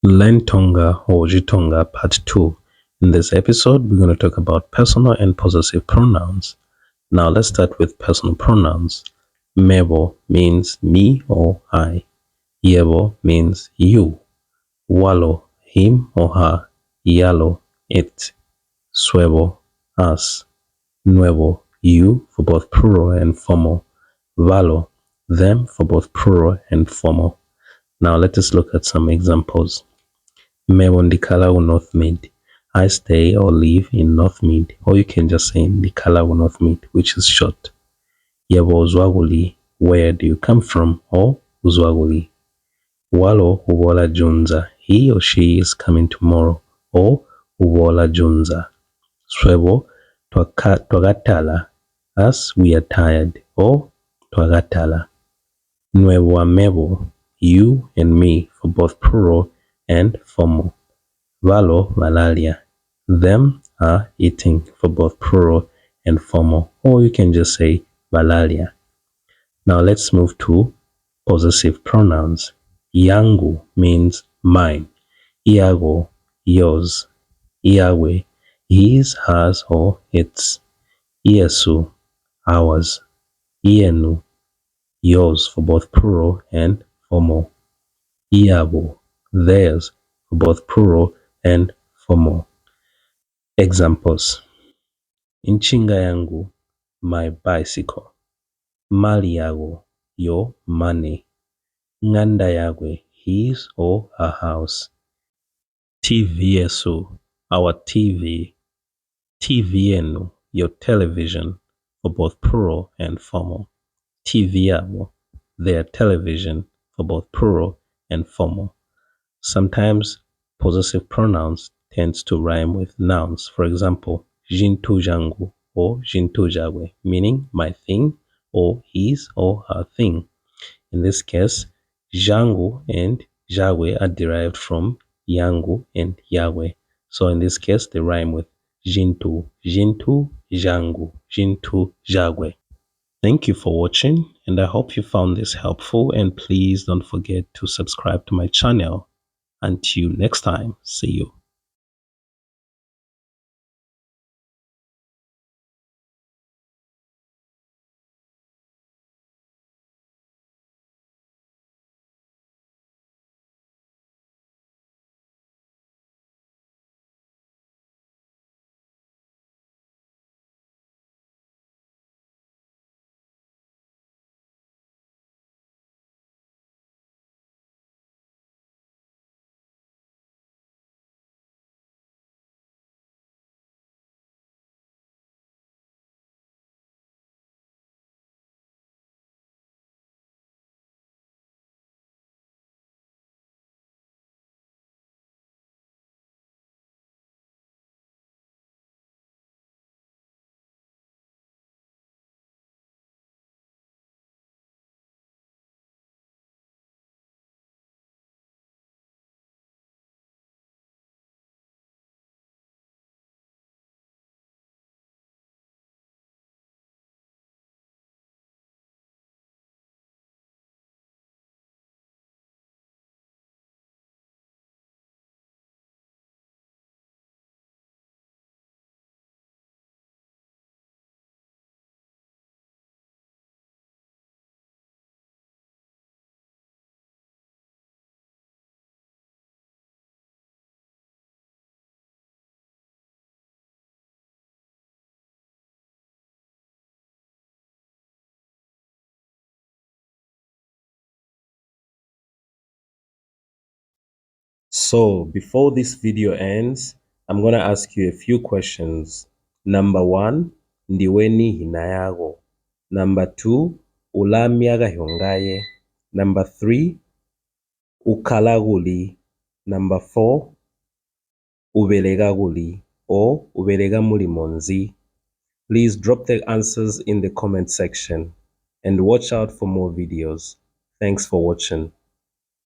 Learn Tonga or Jitonga Part 2. In this episode, we're going to talk about personal and possessive pronouns. Now let's start with personal pronouns. Mebo means me or I. Yebo means you. Walo, him or her. Yalo, it. Suebo, us. Nuevo, you for both plural and formal. Valo, them for both plural and formal. Now let us look at some examples. Mebo ndikhala Northmead. I stay or live in Northmead, or you can just say ndikhala Northmead, which is short. Yebo uzwaguli, where do you come from, or uzwaguli. Walo ubola junza, he or she is coming tomorrow, or ubola junza. Swebo twagatala, us we are tired, or twagatala. Nuevo amebo, you and me for both plural and formal. Valo valalia, them are eating for both plural and formal, or you can just say valalia. Now let's move to possessive pronouns. Yangu means mine. Iago, yours. Iawe, his, hers, or its. Iesu, ours. Ienu, yours for both plural and formal. Iabo, theirs for both plural and formal. Examples. Inchinga yangu, my bicycle. Mali yago, your money. Nganda yagwe, his or her house. TV yesu, our TV. TV yenu, your television, for both plural and formal. TV yabo, their television, for both plural and formal. Sometimes possessive pronouns tends to rhyme with nouns. For example, Jintu jangu or Jintu jagwe, meaning my thing or his or her thing. In this case, jangu and jagwe are derived from yangu and yagwe. So in this case, they rhyme with Jintu, Jintu, jangu, Jintu, jagwe. Thank you for watching, and I hope you found this helpful, and please don't forget to subscribe to my channel. Until next time, see you. So before this video ends, I'm going to ask you a few questions. Number 1, ndiweni hinayago. Number 2, ulamiaga hyongaye. Number 3, ukalaguli. Number 4, ubelegaguli or ubelegamuli monzi. Please drop the answers in the comment section and watch out for more videos. Thanks for watching.